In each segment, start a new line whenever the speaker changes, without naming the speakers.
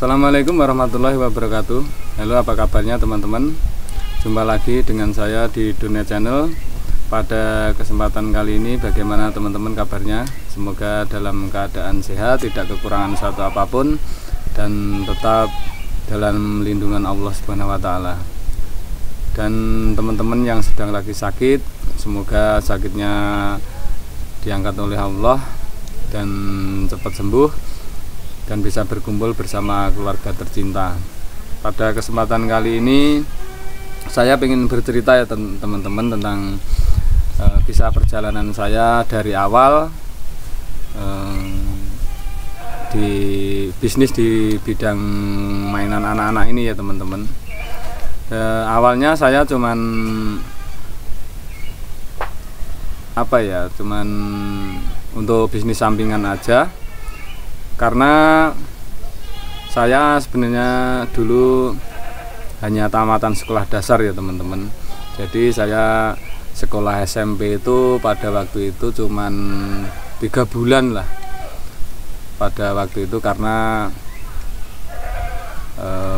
Assalamualaikum warahmatullahi wabarakatuh. Halo, apa kabarnya teman-teman? Jumpa lagi dengan saya di Dunia Channel. Pada kesempatan kali ini bagaimana teman-teman kabarnya? Semoga dalam keadaan sehat, tidak kekurangan suatu apapun, dan tetap dalam lindungan Allah Subhanahu wa Ta'ala. Dan teman-teman yang sedang lagi sakit, semoga sakitnya diangkat oleh Allah dan cepat sembuh dan bisa berkumpul bersama keluarga tercinta. Pada kesempatan kali ini saya ingin bercerita ya teman-teman tentang kisah perjalanan saya dari awal di bisnis di bidang mainan anak-anak ini ya teman-teman. Awalnya saya cuman untuk bisnis sampingan aja, karena saya sebenarnya dulu hanya tamatan sekolah dasar ya teman-teman. Jadi saya sekolah SMP itu pada waktu itu cuman 3 bulan lah pada waktu itu, karena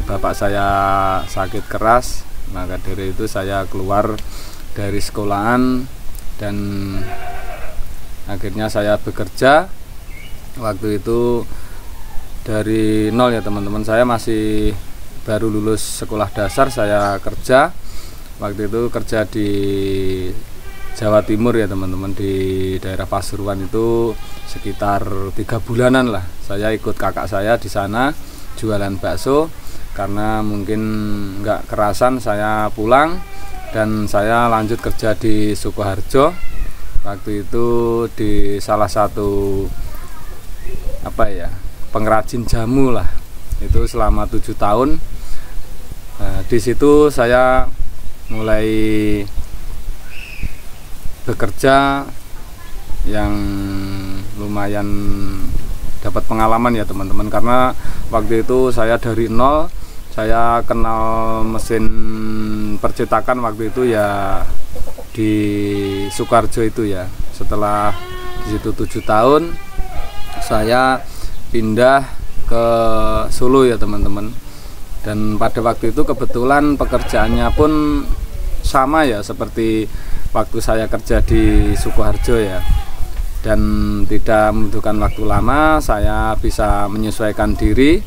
bapak saya sakit keras. Maka dari itu saya keluar dari sekolahan dan akhirnya saya bekerja. Waktu itu dari nol ya teman-teman, saya masih baru lulus sekolah dasar, saya kerja. Waktu itu kerja di Jawa Timur ya teman-teman, di daerah Pasuruan itu sekitar 3 bulanan lah. Saya ikut kakak saya di sana jualan bakso, karena mungkin nggak kerasan saya pulang dan saya lanjut kerja di Sukoharjo. Waktu itu di salah satu pengrajin jamu lah, itu selama 7 tahun. Di situ saya mulai bekerja yang lumayan dapat pengalaman ya teman-teman, karena waktu itu saya dari nol. Saya kenal mesin percetakan waktu itu ya di Sukoharjo itu ya. Setelah di situ 7 tahun saya pindah ke Solo ya teman-teman. Dan pada waktu itu kebetulan pekerjaannya pun sama ya seperti waktu saya kerja di Sukoharjo ya. Dan tidak membutuhkan waktu lama, saya bisa menyesuaikan diri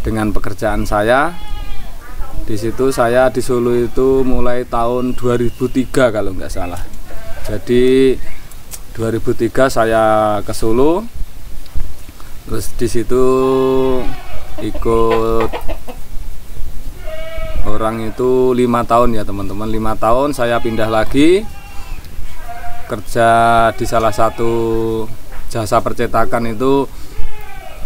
dengan pekerjaan saya. Di situ saya di Solo itu mulai tahun 2003 kalau nggak salah. Jadi 2003 saya ke Solo. Terus di situ ikut orang itu 5 tahun ya teman-teman. 5 tahun saya pindah lagi kerja di salah satu jasa percetakan itu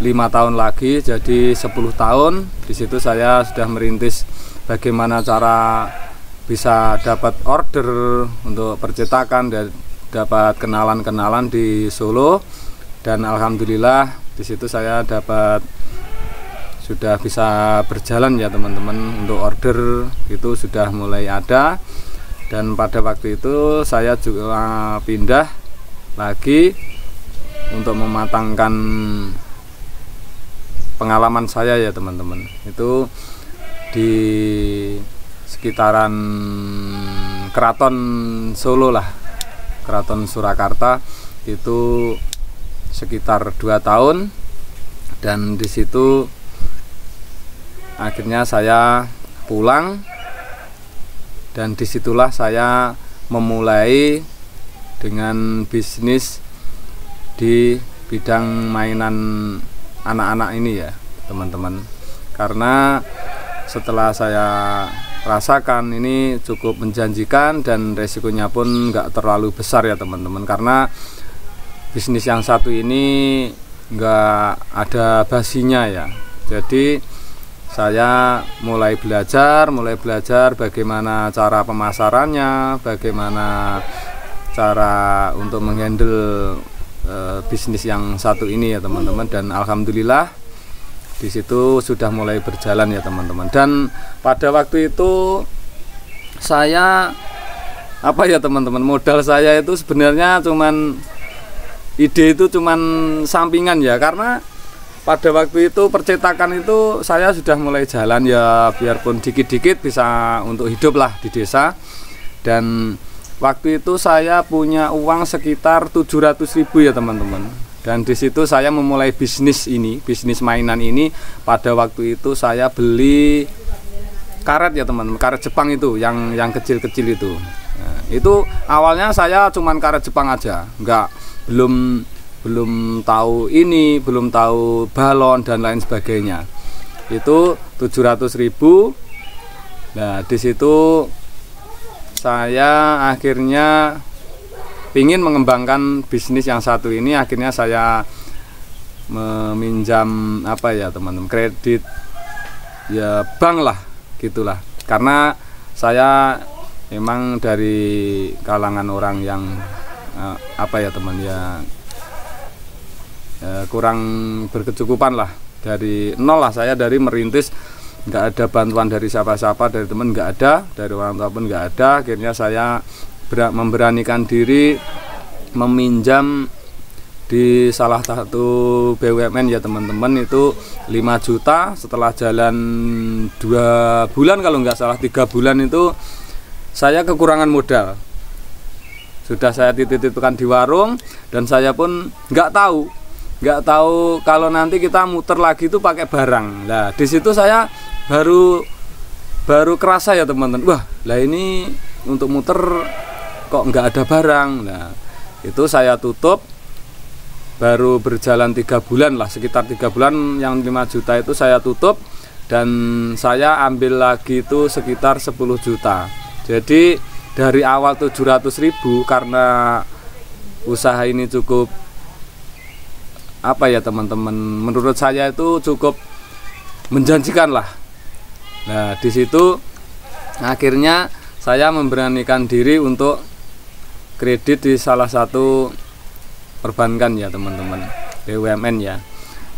5 tahun lagi, jadi 10 tahun. Di situ saya sudah merintis bagaimana cara bisa dapat order untuk percetakan dan dapat kenalan-kenalan di Solo. Dan alhamdulillah di situ saya sudah bisa berjalan ya teman-teman. Untuk order itu sudah mulai ada, dan pada waktu itu saya juga pindah lagi untuk mematangkan pengalaman saya ya teman-teman. Itu di sekitaran Keraton Solo lah, Keraton Surakarta, itu sekitar 2 tahun. Dan di situ akhirnya saya pulang, dan disitulah saya memulai dengan bisnis di bidang mainan anak-anak ini ya teman-teman. Karena setelah saya rasakan ini cukup menjanjikan dan resikonya pun nggak terlalu besar ya teman-teman, karena bisnis yang satu ini nggak ada basinya ya. Jadi saya mulai belajar bagaimana cara pemasarannya, bagaimana cara untuk menghandle bisnis yang satu ini ya teman-teman. Dan alhamdulillah di situ sudah mulai berjalan ya teman-teman. Dan pada waktu itu saya teman-teman, modal saya itu sebenarnya cuman ide itu cuman sampingan ya, karena pada waktu itu percetakan itu saya sudah mulai jalan ya, biarpun dikit-dikit bisa untuk hidup lah di desa. Dan waktu itu saya punya uang sekitar 700.000 ya teman-teman. Dan di situ saya memulai bisnis mainan ini. Pada waktu itu saya beli karet ya teman-teman, karet Jepang itu yang kecil-kecil itu. Nah, itu awalnya saya cuman karet Jepang aja, belum tahu belum tahu balon dan lain sebagainya. Itu 700.000. Nah, di situ saya akhirnya ingin mengembangkan bisnis yang satu ini. Akhirnya saya meminjam teman-teman, kredit ya, bank lah gitulah. Karena saya memang dari kalangan orang yang kurang berkecukupan lah. Dari nol lah saya, dari merintis, nggak ada bantuan dari siapa-siapa, dari teman nggak ada, dari orang tua pun nggak ada. Akhirnya saya memberanikan diri meminjam di salah satu BUMN ya teman-teman, itu 5 juta. Setelah jalan 2 bulan kalau nggak salah 3 bulan itu saya kekurangan modal. Sudah saya titip-titipkan di warung, dan saya pun nggak tahu kalau nanti kita muter lagi itu pakai barang. Nah, di situ saya baru kerasa ya teman-teman, wah lah ini untuk muter kok nggak ada barang. Nah, itu saya tutup. Baru berjalan 3 bulan lah, sekitar 3 bulan, yang 5 juta itu saya tutup, dan saya ambil lagi itu sekitar 10 juta. Jadi dari awal 700.000, karena usaha ini cukup teman-teman, menurut saya itu cukup menjanjikan lah. Nah, di situ akhirnya saya memberanikan diri untuk kredit di salah satu perbankan ya teman-teman, BUMN ya.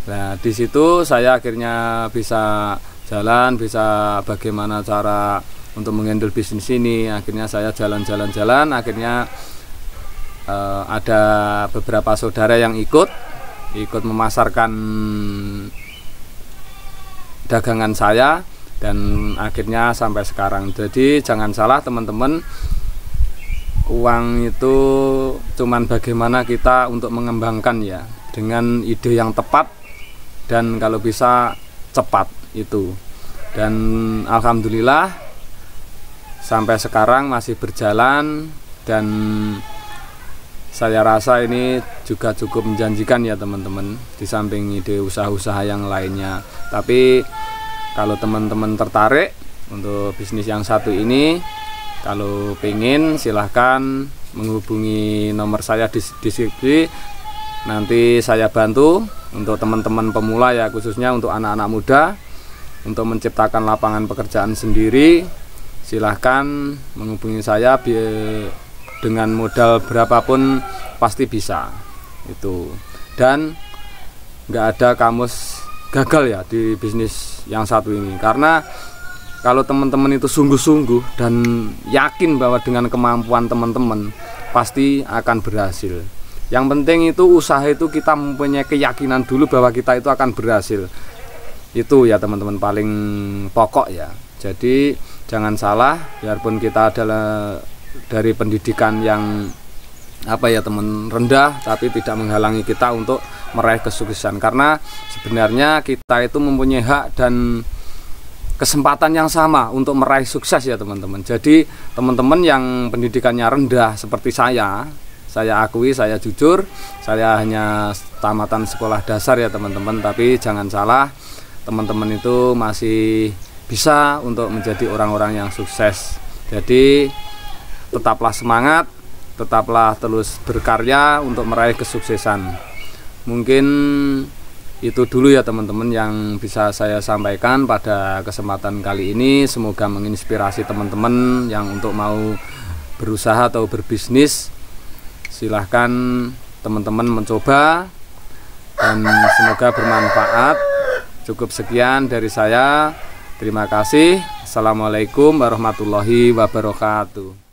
Nah, di situ saya akhirnya bisa jalan, bisa bagaimana cara untuk menghandle bisnis ini. Akhirnya saya jalan-jalan, akhirnya ada beberapa saudara yang ikut memasarkan dagangan saya, dan akhirnya sampai sekarang. Jadi jangan salah teman-teman, uang itu cuman bagaimana kita untuk mengembangkan ya, dengan ide yang tepat dan kalau bisa cepat itu. Dan alhamdulillah sampai sekarang masih berjalan, dan saya rasa ini juga cukup menjanjikan ya teman-teman, di samping ide usaha-usaha yang lainnya. Tapi kalau teman-teman tertarik untuk bisnis yang satu ini, kalau pengen silahkan menghubungi nomor saya di deskripsi. Nanti saya bantu untuk teman-teman pemula ya, khususnya untuk anak-anak muda, untuk menciptakan lapangan pekerjaan sendiri. Silahkan menghubungi saya, dengan modal berapapun pasti bisa itu. Dan nggak ada kamus gagal ya di bisnis yang satu ini, karena kalau teman-teman itu sungguh-sungguh dan yakin bahwa dengan kemampuan teman-teman pasti akan berhasil. Yang penting itu usaha itu kita mempunyai keyakinan dulu bahwa kita itu akan berhasil. Itu ya teman-teman, paling pokok ya. Jadi jangan salah, biarpun kita adalah dari pendidikan yang rendah, tapi tidak menghalangi kita untuk meraih kesuksesan. Karena sebenarnya kita itu mempunyai hak dan kesempatan yang sama untuk meraih sukses ya teman-teman. Jadi teman-teman yang pendidikannya rendah seperti saya akui, saya jujur, saya hanya tamatan sekolah dasar ya teman-teman. Tapi jangan salah, teman-teman itu masih bisa untuk menjadi orang-orang yang sukses. Jadi tetaplah semangat, tetaplah terus berkarya untuk meraih kesuksesan. Mungkin itu dulu ya teman-teman yang bisa saya sampaikan pada kesempatan kali ini. Semoga menginspirasi teman-teman yang untuk mau berusaha atau berbisnis. Silahkan teman-teman mencoba dan semoga bermanfaat. Cukup sekian dari saya. Terima kasih. Assalamualaikum warahmatullahi wabarakatuh.